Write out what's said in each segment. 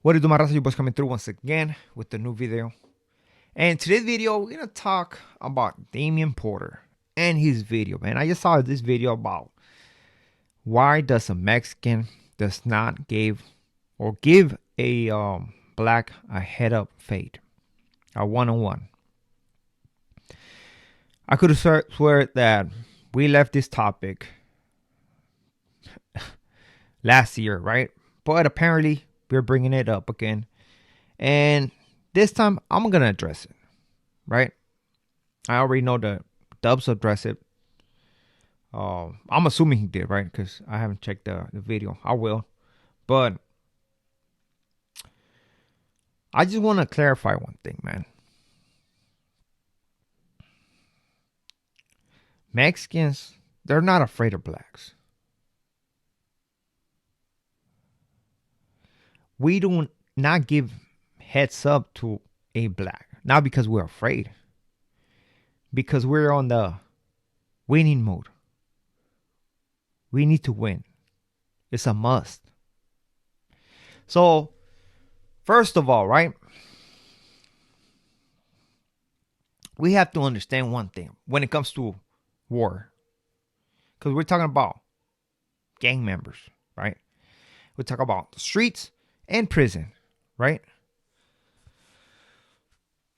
What do my raza? You boys coming through once again with the new video. And today's video, we're gonna talk about Damion Porter and his video, man. I just saw this video about why does a Mexican does not give a black a head up fade, a one-on-one. I could have swear that we left this topic last year, right? But apparently we're bringing it up again, and this time I'm gonna address it, right? I already know the Dubs address it. I'm assuming he did, right? Because I haven't checked the video. I will, but I just want to clarify one thing, man. Mexicans, they're not afraid of blacks. We do not give heads up to a black. Not because we're afraid. Because we're on the winning mode. We need to win. It's a must. So, first of all, right? We have to understand one thing when it comes to war. Because we're talking about gang members, right? We talk about the streets and prison, right?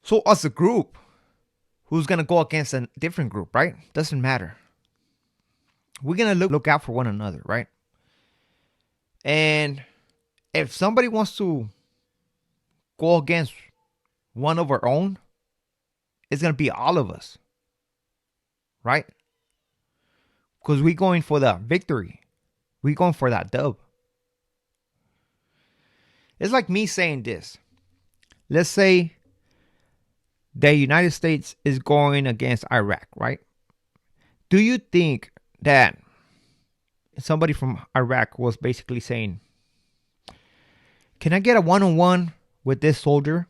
So as a group, who's going to go against a different group, right? Doesn't matter. We're going to look out for one another, right? And if somebody wants to go against one of our own, it's going to be all of us, right? Because we're going for the victory. We're going for that dub. It's like me saying this. Let's say the United States is going against Iraq, right? Do you think that somebody from Iraq was basically saying, can I get a one-on-one with this soldier?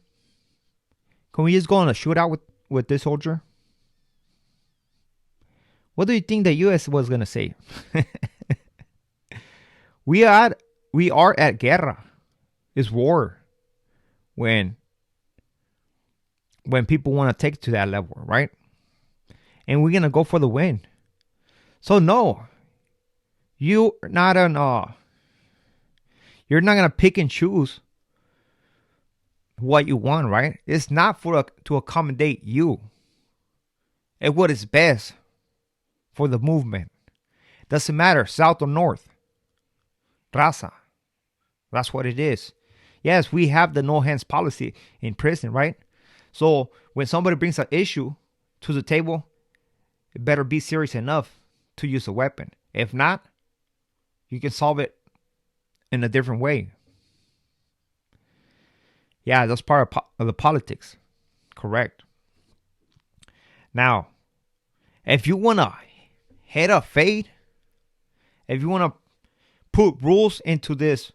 Can we just go on a shootout with this soldier? What do you think the U.S. was going to say? We are at guerra. It's war when people want to take it to that level, right? And we're gonna go for the win. So no, you're not gonna pick and choose what you want, right? It's not to accommodate you. It's what is best for the movement. Doesn't matter south or north. Raza. That's what it is. Yes, we have the no hands policy in prison, right? So when somebody brings an issue to the table, it better be serious enough to use a weapon. If not, you can solve it in a different way. Yeah, that's part of the politics. Correct. Now, if you want to head a fade, if you want to put rules into this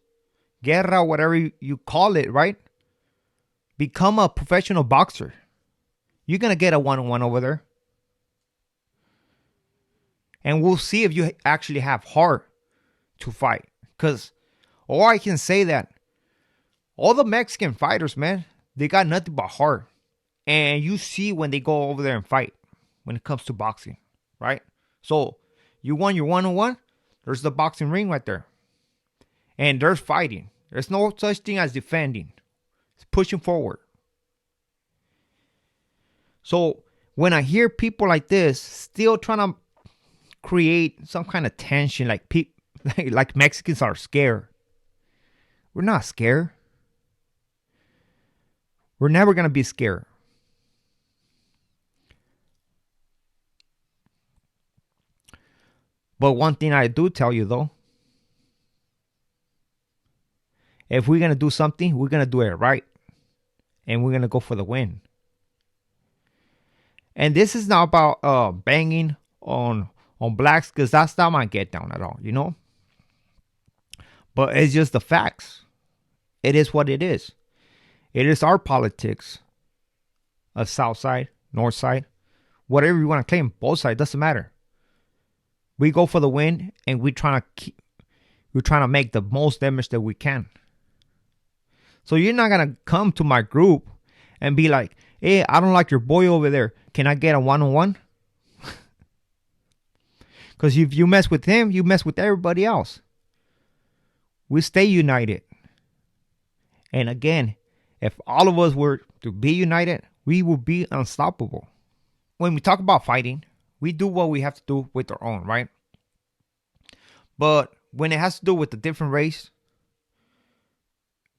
guerra, whatever you call it, right? Become a professional boxer. You're going to get a one-on-one over there. And we'll see if you actually have heart to fight. Because, or I can say that all the Mexican fighters, man, they got nothing but heart. And you see when they go over there and fight when it comes to boxing, right? So, you won your one-on-one, there's the boxing ring right there. And there's fighting. There's no such thing as defending. It's pushing forward. So when I hear people like this still trying to create some kind of tension, like Mexicans are scared. We're not scared. We're never going to be scared. But one thing I do tell you though, if we're going to do something, we're going to do it right. And we're going to go for the win. And this is not about banging on blacks, because that's not my get down at all, you know? But it's just the facts. It is what it is. It is our politics. A south side, north side, whatever you want to claim, both sides, doesn't matter. We go for the win, and we're trying to make the most damage that we can. So you're not going to come to my group and be like, hey, I don't like your boy over there. Can I get a one-on-one? Because if you mess with him, you mess with everybody else. We stay united. And again, if all of us were to be united, we would be unstoppable. When we talk about fighting, we do what we have to do with our own, right? But when it has to do with a different race,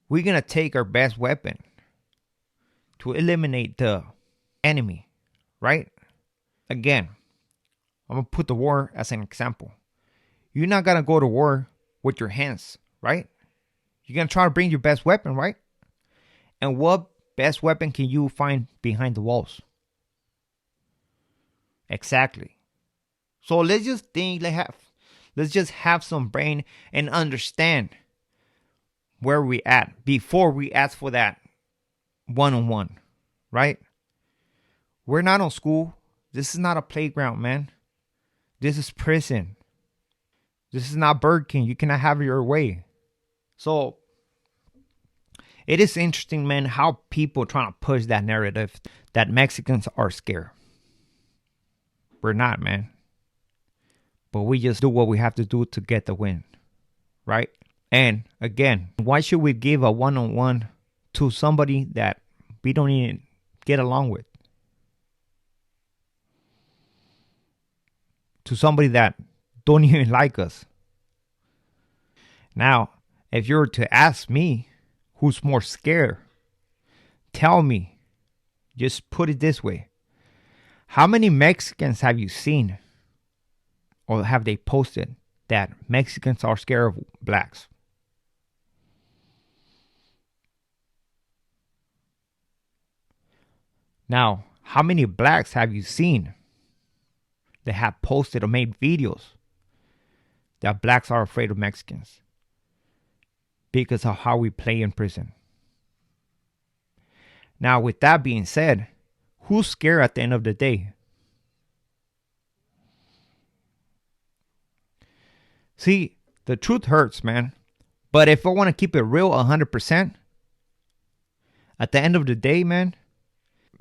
we're going to take our best weapon to eliminate the enemy, right? Again, I'm going to put the war as an example. You're not going to go to war with your hands, right? You're going to try to bring your best weapon, right? And what best weapon can you find behind the walls? Exactly. So let's just think, let's just have some brain and understand where we at before we ask for that one-on-one, right? We're not on school. This is not a playground, man. This is prison. This is not Burger King. You cannot have your way. So it is interesting, man, how people trying to push that narrative that Mexicans are scared. We're not, man. But we just do what we have to do to get the win, right? And again, why should we give a one-on-one to somebody that we don't even get along with? To somebody that don't even like us. Now, if you were to ask me who's more scared, tell me, just put it this way. How many Mexicans have you seen or have they posted that Mexicans are scared of blacks? Now, how many blacks have you seen that have posted or made videos that blacks are afraid of Mexicans because of how we play in prison? Now, with that being said, who's scared at the end of the day? See, the truth hurts, man. But if I want to keep it real 100%, at the end of the day, man,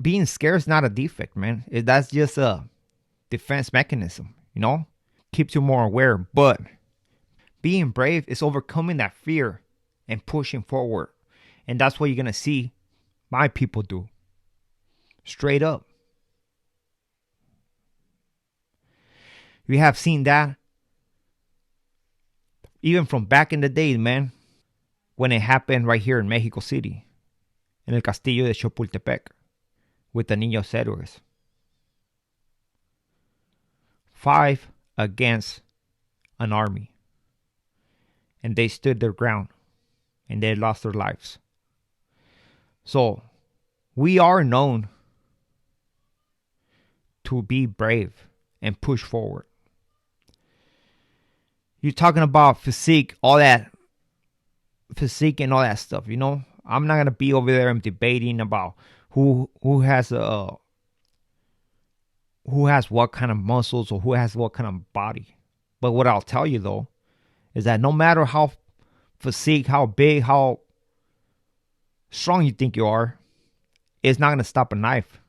being scared is not a defect, man. That's just a defense mechanism, you know? Keeps you more aware. But being brave is overcoming that fear and pushing forward. And that's what you're going to see my people do. Straight up. We have seen that even from back in the day, man, when it happened right here in Mexico City, in el Castillo de Chapultepec, with the Niños Héroes. 5 against an army. And they stood their ground. And they lost their lives. So, we are known to be brave and push forward. You're talking about physique, all that physique and all that stuff, you know? I'm not going to be over there and debating about who has what kind of muscles or who has what kind of body. But what I'll tell you though is that no matter how physique, how big, how strong you think you are, it's not going to stop a knife.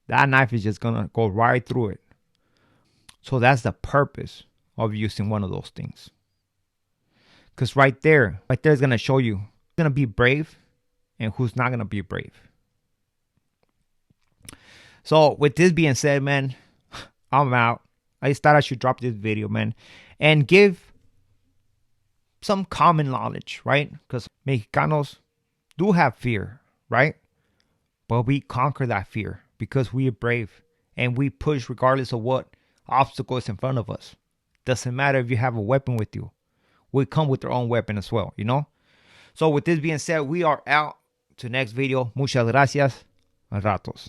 That knife is just going to go right through it. So that's the purpose of using one of those things. Because right there is going to show you who's going to be brave and who's not going to be brave. So with this being said, man, I'm out. I just thought I should drop this video, man, and give some common knowledge, right? Because Mexicanos do have fear, right? But we conquer that fear because we are brave and we push regardless of what obstacle is in front of us. Doesn't matter if you have a weapon with you. We come with our own weapon as well, you know? So with this being said, we are out to next video. Muchas gracias. A ratos.